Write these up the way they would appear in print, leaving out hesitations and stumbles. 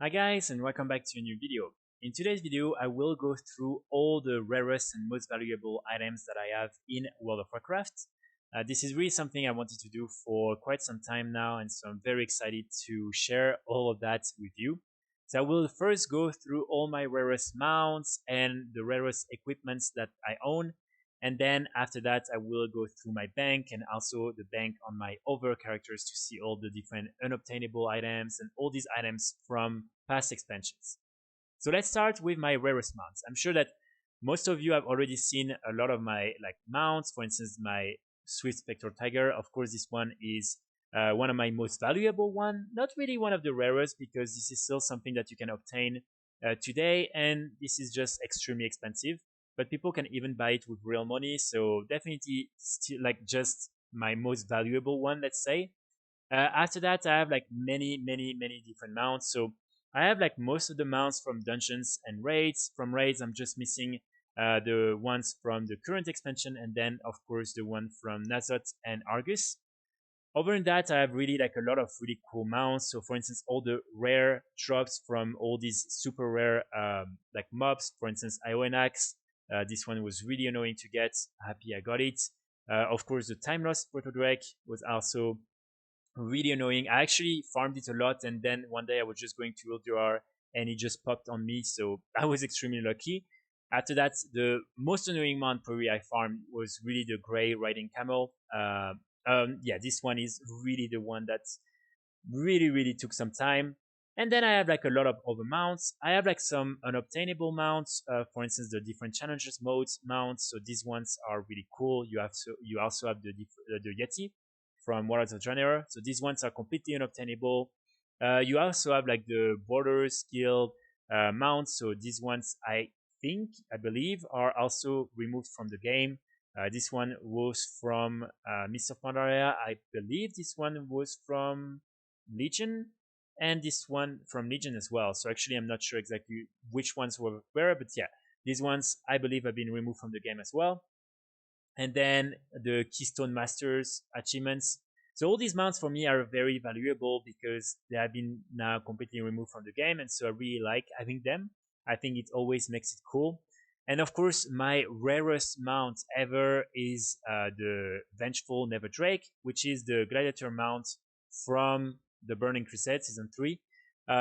Hi guys, and welcome back to a new video. In today's video, I will go through all the rarest and most valuable items that I have in World of Warcraft. This is really something I wanted to do for quite some time now, and so I'm very excited to share all of that with you. So I will first go through all my rarest mounts and the rarest equipments that I own, and then after that I will go through my bank and also the bank on my other characters to see all the different unobtainable items and all these items from past expansions. So let's start with my rarest mounts. I'm sure that most of you have already seen a lot of my mounts. For instance, my Swift Spectral Tiger. Of course, this one is one of my most valuable one. Not really one of the rarest because this is still something that you can obtain today, and this is just extremely expensive. But people can even buy it with real money. So definitely, still just my most valuable one. Let's say. After that, I have many different mounts. So I have most of the mounts from dungeons and raids. From raids, I'm just missing the ones from the current expansion, and then of course the one from Nazot and Argus. Other than that, I have really a lot of really cool mounts. So for instance, all the rare drops from all these super rare mobs. For instance, Ionax. This one was really annoying to get. Happy I got it. Of course, the Time Lost Protodrake was also really annoying. I actually farmed it a lot, and then one day I was just going to LDR and it just popped on me, so I was extremely lucky. After that, the most annoying mount probably I farmed was really the Grey Riding Camel. Yeah, this one is really the one that really took some time. And then I have a lot of other mounts. I have some unobtainable mounts. For instance, the different challenges modes mounts. So these ones are really cool. You also have the Yeti from Warlords of Draenor. So these ones are completely unobtainable. You also have the border skill mounts. So these ones I believe are also removed from the game. This one was from Mist of Pandaria. I believe this one was from Legion, and this one from Legion as well. So actually, I'm not sure exactly which ones were where, but yeah, these ones I believe have been removed from the game as well. And then the Keystone Masters achievements. So all these mounts for me are very valuable because they have been now completely removed from the game, and so I really like having them. I think it always makes it cool. And of course, my rarest mount ever is the Vengeful Never Drake, which is the Gladiator mount from the Burning Crusade Season 3.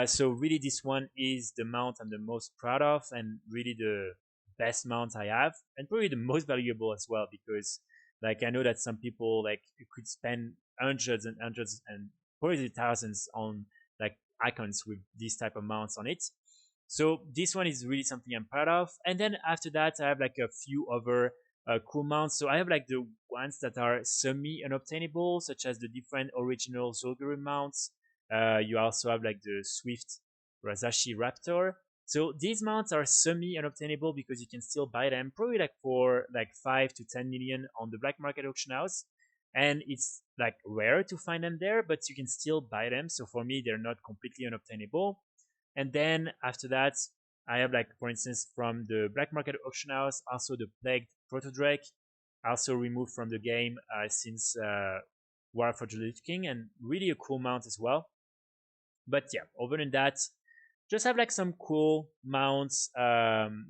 So really, this one is the mount I'm the most proud of, and really the best mount I have, and probably the most valuable as well, because I know that some people could spend hundreds and hundreds and probably thousands on icons with these type of mounts on it. So this one is really something I'm proud of. And then after that, I have a few other cool mounts. So I have the ones that are semi unobtainable, such as the different original Zul'Gurub mounts. You also have the Swift Razashi Raptor. So these mounts are semi unobtainable because you can still buy them probably for 5 to 10 million on the black market auction house. And it's rare to find them there, but you can still buy them. So for me, they're not completely unobtainable. And then after that, I have for instance, from the black market auction house, also the Plagued Protodrake, also removed from the game since War for the Lich King, and really a cool mount as well. But yeah, other than that, just have some cool mounts.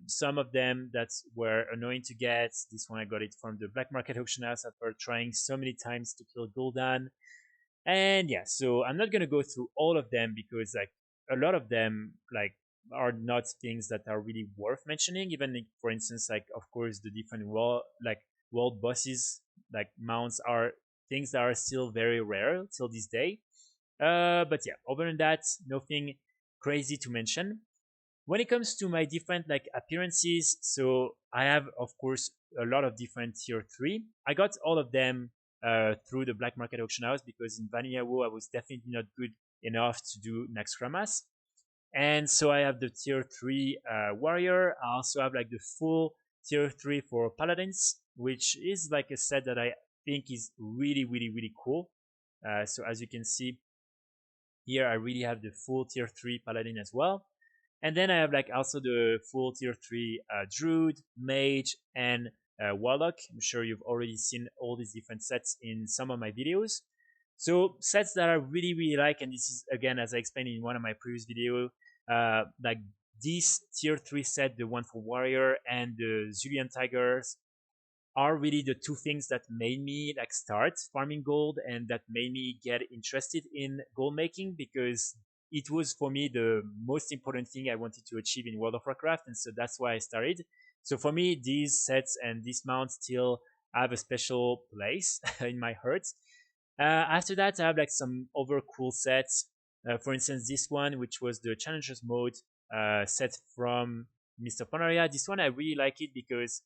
Some of them that were annoying to get. This one I got it from the black market auction house after trying so many times to kill Gul'dan. And yeah, so I'm not gonna go through all of them because a lot of them are not things that are really worth mentioning. Even for instance, of course the different world bosses mounts are things that are still very rare till this day. But yeah, other than that, nothing crazy to mention. When it comes to my different appearances, so I have of course a lot of different tier 3. I got all of them through the black market auction house because in Vanilla WoW I was definitely not good enough to do Naxxramas. And so I have the tier 3 warrior. I also have the full tier 3 for paladins, which is a set that I think is really cool. So as you can see here, I really have the full tier 3 paladin as well. And then I have also the full tier 3 druid, mage, and warlock. I'm sure you've already seen all these different sets in some of my videos. So sets that I really like, and this is again as I explained in one of my previous video, like this tier 3 set, the one for warrior and the Zulian tigers, are really the two things that made me like start farming gold and that made me get interested in gold making, because it was for me the most important thing I wanted to achieve in World of Warcraft, and so that's why I started. So for me, these sets and these mounts still have a special place in my heart. After that, I have like some other cool sets. For instance, this one, which was the Challengers mode set from Mr. Pandaria. This one I really like it because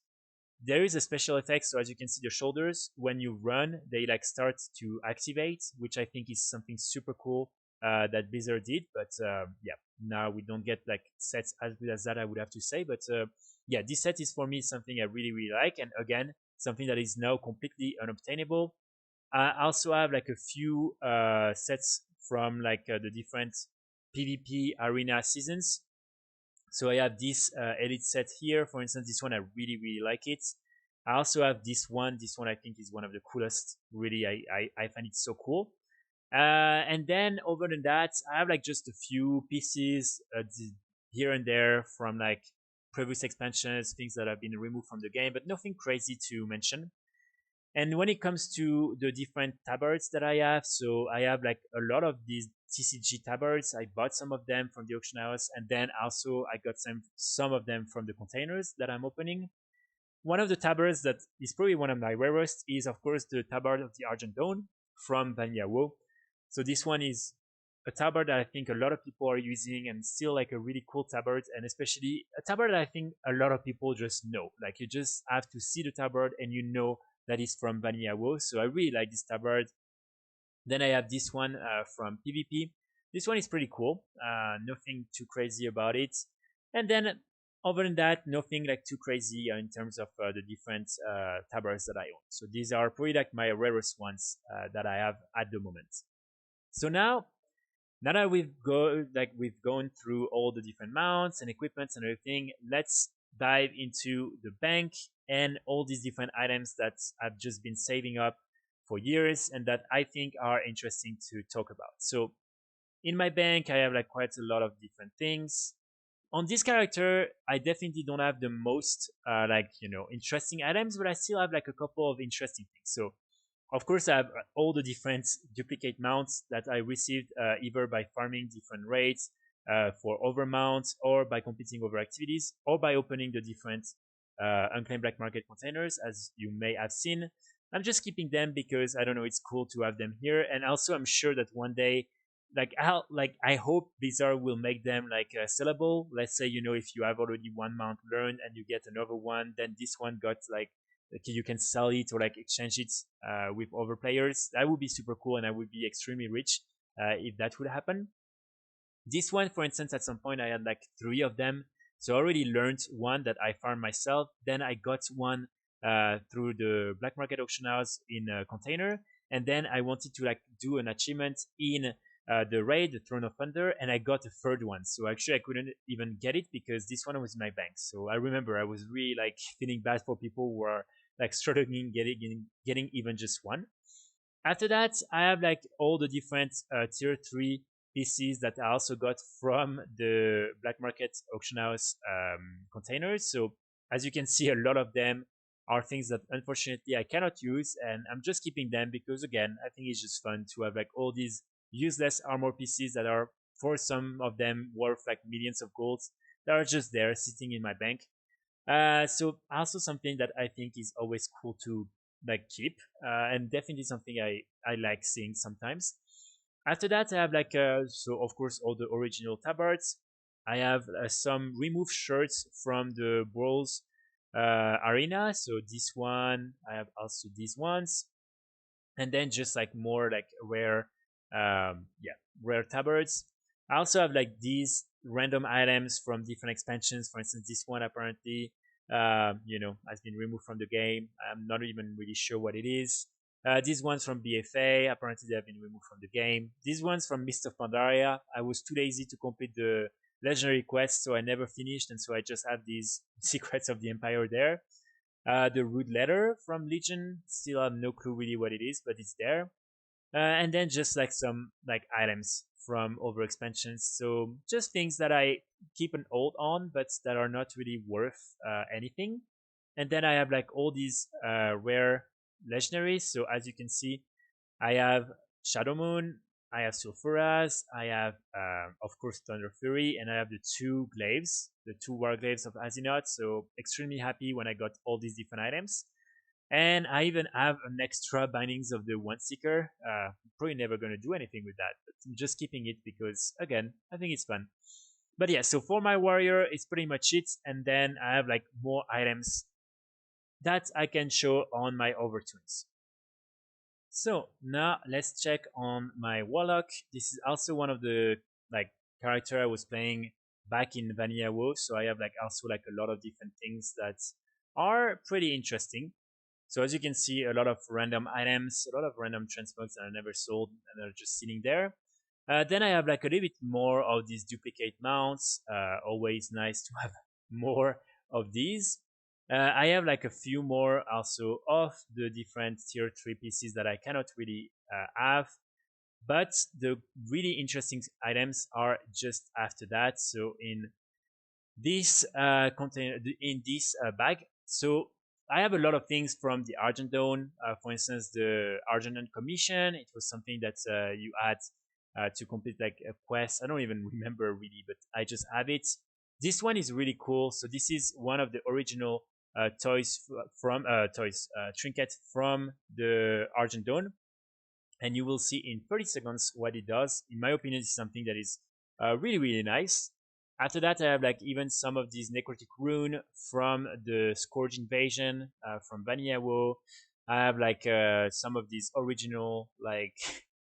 there is a special effect. So as you can see, the shoulders, when you run, they like start to activate, which I think is something super cool that Blizzard did. But yeah, now we don't get like sets as good as that, I would have to say. But yeah, this set is for me something I really like, and again, something that is now completely unobtainable. I also have like a few sets from like the different PvP arena seasons. So I have this elite set here. For instance, this one I really like it. I also have this one. This one I think is one of the coolest. Really, I find it so cool. And then other than that, I have like just a few pieces here and there from like previous expansions, things that have been removed from the game, but nothing crazy to mention. And when it comes to the different tabards that I have, so I have like a lot of these TCG tabards. I bought some of them from the auction house, and then also I got some of them from the containers that I'm opening. One of the tabards that is probably one of my rarest is, of course, the tabard of the Argent Dawn from Vanilla WoW. So this one is a tabard that I think a lot of people are using, and still like a really cool tabard, and especially a tabard that I think a lot of people just know. Like you just have to see the tabard and you know that is from Vanilla WoW. So I really like this tabard. Then I have this one from PvP. This one is pretty cool. Nothing too crazy about it. And then other than that, nothing like too crazy in terms of the different tabards that I own. So these are probably like my rarest ones that I have at the moment. So now that we've gone through all the different mounts and equipments and everything, let's dive into the bank and all these different items that I've just been saving up for years and that I think are interesting to talk about. So in my bank, I have like quite a lot of different things. On this character, I definitely don't have the most interesting items, but I still have like a couple of interesting things. So of course, I have all the different duplicate mounts that I received either by farming different raids for overmounts, or by completing over activities, or by opening the different unclaimed black market containers, as you may have seen. I'm just keeping them because I don't know, it's cool to have them here, and also I'm sure that one day, I hope Blizzard will make them like sellable. Let's say, if you have already one mount learned and you get another one, then this one got like you can sell it or like exchange it with other players. That would be super cool, and I would be extremely rich if that would happen. This one, for instance, at some point I had like 3 of them. So I already learned one that I farmed myself. Then I got one through the black market auction house in a container. And then I wanted to like do an achievement in the raid, the Throne of Thunder, and I got a third one. So actually I couldn't even get it because this one was in my bank. So I remember I was really like feeling bad for people who are like struggling getting even just one. After that, I have like all the different tier 3 PCs that I also got from the black market auction house containers. So as you can see, a lot of them are things that unfortunately I cannot use, and I'm just keeping them because again, I think it's just fun to have like all these useless armor PCs that are, for some of them, worth like millions of golds, that are just there sitting in my bank. So also something that I think is always cool to like keep, and definitely something I like seeing sometimes. After that, I have like so of course all the original tabards. I have some removed shirts from the Brawls arena. So this one, I have also these ones, and then just like more like rare tabards. I also have like these random items from different expansions. For instance, this one apparently has been removed from the game. I'm not even really sure what it is. These ones from BFA, apparently they have been removed from the game. These ones from Mist of Pandaria, I was too lazy to complete the legendary quest, so I never finished, and so I just have these Secrets of the Empire there. The Rude Letter from Legion, still have no clue really what it is, but it's there. and then just like some like items from over expansions. So just things that I keep an hold on, but that are not really worth anything. And then I have like all these rare legendaries. So as you can see, I have Shadow Moon, I have Sulfuras, I have of course Thunder Fury, and I have the two glaives, the two war glaives of Azinoth. So extremely happy when I got all these different items. And I even have an extra bindings of the One Seeker. Probably never gonna do anything with that, but I'm just keeping it because again, I think it's fun. But yeah, so for my warrior, it's pretty much it. And then I have like more items that I can show on my overtunes. So now let's check on my warlock. This is also one of the like character I was playing back in Vanilla WoW. So I have like also like a lot of different things that are pretty interesting. So as you can see, a lot of random items, a lot of random transmogs that are never sold and are just sitting there. Then I have like a little bit more of these duplicate mounts. Always nice to have more of these. I have like a few more also of the different tier 3 pieces that I cannot really have. But the really interesting items are just after that. So in this container, in this bag. So I have a lot of things from the Argent Dawn. For instance, the Argent Dawn Commission. It was something that you had to complete like a quest. I don't even remember really, but I just have it. This one is really cool. So this is one of the original toys from toys trinket from the Argent Dawn, and you will see in 30 seconds what it does. In my opinion, it's something that is really nice. After that, I have like even some of these necrotic rune from the Scourge invasion from Vanilla WoW. I have like some of these original like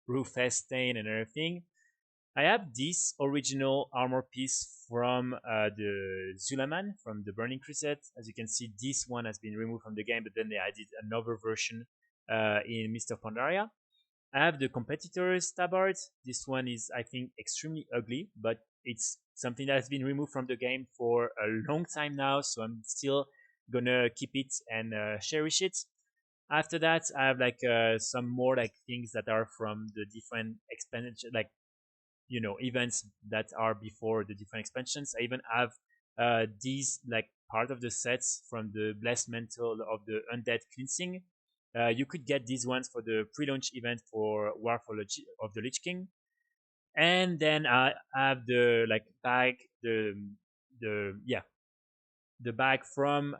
Rufus stain and everything. I have this original armor piece from the Zulaman from the Burning Crusade. As you can see, this one has been removed from the game, but then they added another version in Mist of Pandaria. I have the competitors tabard. This one is, I think, extremely ugly, but it's something that has been removed from the game for a long time now, so I'm still gonna keep it and cherish it. After that, I have like some more like things that are from the different expansion, like events that are before the different expansions. I even have these like part of the sets from the Blessed Mantle of the Undead Cleansing. You could get these ones for the pre-launch event for War for of the Lich King, and then I have the like bag, the yeah, the bag from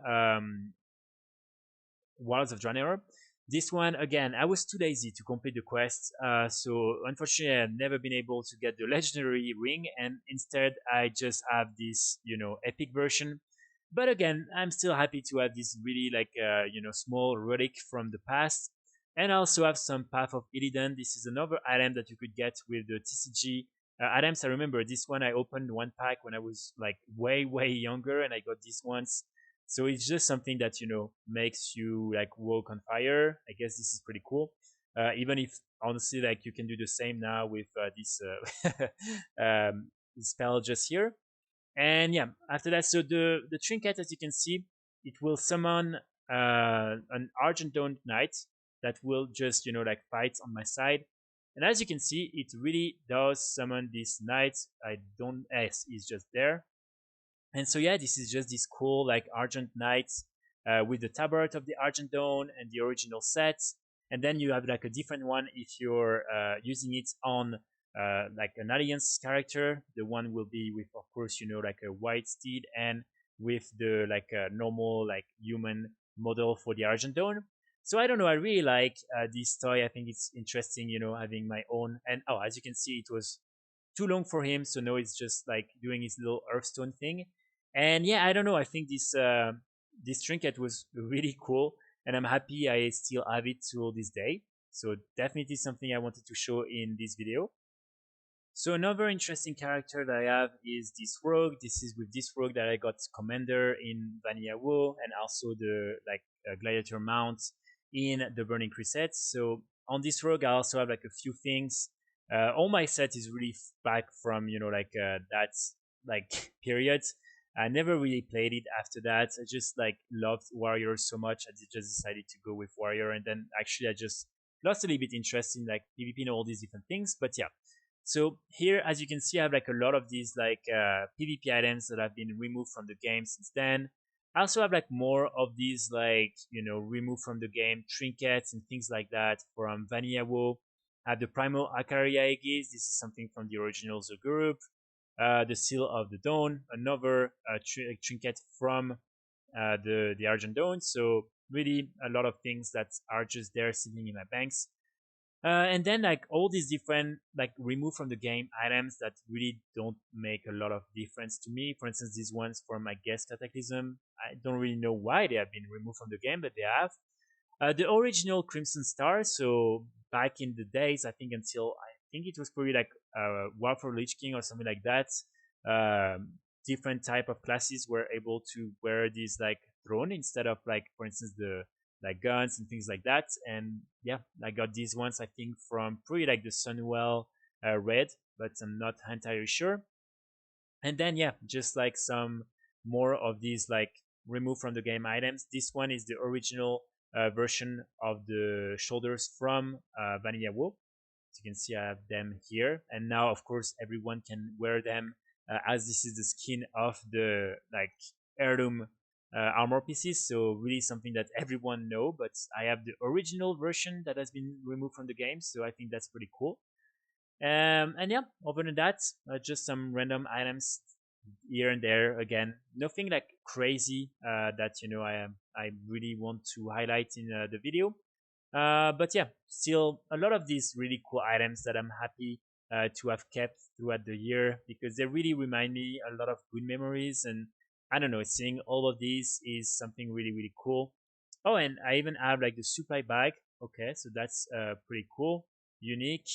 Wilds of Draenor. This one again, I was too lazy to complete the quest, so unfortunately, I've never been able to get the legendary ring, and instead, I just have this, epic version. But again, I'm still happy to have this really like small relic from the past, and I also have some Path of Illidan. This is another item that you could get with the TCG items. I remember this one I opened one pack when I was like way younger, and I got these ones, so it's just something that makes you like walk on fire. I guess this is pretty cool. Even if honestly, like you can do the same now with this spell just here. And yeah, after that, so the trinket, as you can see, it will summon an Argent Dawn Knight that will just like fight on my side. And as you can see, it really does summon this knight. I don't S is just there, and so yeah, this is just this cool like Argent Knight with the tabard of the Argent Dawn and the original set. And then you have like a different one if you're using it on like an alliance character. The one will be with, of course, like a white steed and with the like normal like human model for the Argent Dawn. So I don't know. I really like this toy. I think it's interesting, having my own. And oh, as you can see, it was too long for him, so now it's just like doing his little Hearthstone thing. And yeah, I don't know. I think this trinket was really cool, and I'm happy I still have it to this day. So definitely something I wanted to show in this video. So another interesting character that I have is this rogue. This is with this rogue that I got commander in Vanilla WoW, and also the like gladiator mount in the Burning Crusade. So on this rogue, I also have like a few things. All my set is really back from like that like period. I never really played it after that. I just like loved warrior so much. I just decided to go with warrior, and then actually I just lost a little bit interest in like PvP and all these different things. But yeah, so here, as you can see, I have like a lot of these like PvP items that have been removed from the game since then. I also have like more of these like, you know, removed from the game trinkets and things like that from Vanilla WoW. The Primal Akaria Aegis, this is something from the original The Group. The Seal of the Dawn, another trinket from the Argent Dawn. So really a lot of things that are just there sitting in my banks. And then like all these different like removed from the game items that really don't make a lot of difference to me. For instance, these ones from my guest cataclysm, I don't really know why they have been removed from the game, but they have. The original Crimson Star, so back in the days, I think until I think it was probably like War for Lich King or something like that. Um, Different type of classes were able to wear these like throne instead of like, for instance, the like guns and things like that. And yeah, I got these ones I think from pretty like the Sunwell red, but I'm not entirely sure. And then yeah, just like some more of these like removed from the game items. This one is the original version of the shoulders from Vanilla WoW. As you can see, I have them here, and now of course everyone can wear them as this is the skin of the like heirloom armor pieces. So really something that everyone know. But I have the original version that has been removed from the game, so I think that's pretty cool. And yeah, other than that, just some random items here and there. Again, nothing like crazy that you know I really want to highlight in the video. But yeah, still a lot of these really cool items that I'm happy to have kept throughout the year because they really remind me a lot of good memories. And I don't know, seeing all of these is something really, really cool. Oh, and I even have like the supply bag. Okay, so that's pretty cool, unique.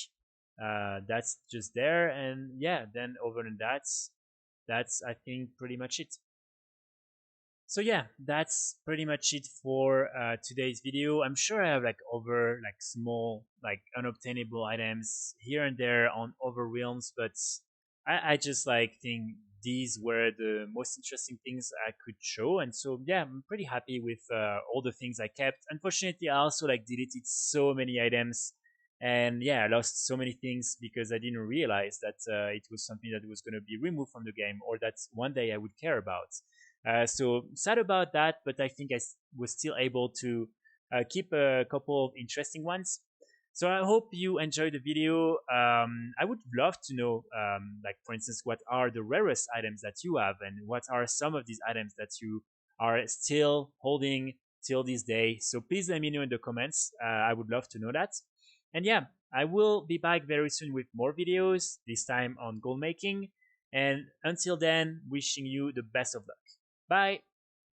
That's just there. And yeah, then over than that's I think pretty much it. So yeah, that's pretty much it for today's video. I'm sure I have like other like small like unobtainable items here and there on other realms, but I just like think these were the most interesting things I could show. And so yeah, I'm pretty happy with all the things I kept. Unfortunately, I also like deleted so many items, and yeah, I lost so many things because I didn't realize that it was something that was going to be removed from the game or that one day I would care about. So sad about that, but I think was still able to keep a couple of interesting ones. So I hope you enjoyed the video. I would love to know, like for instance, what are the rarest items that you have, and what are some of these items that you are still holding till this day. So please let me know in the comments. I would love to know that. And yeah, I will be back very soon with more videos, this time on gold making. And until then, wishing you the best of luck. Bye.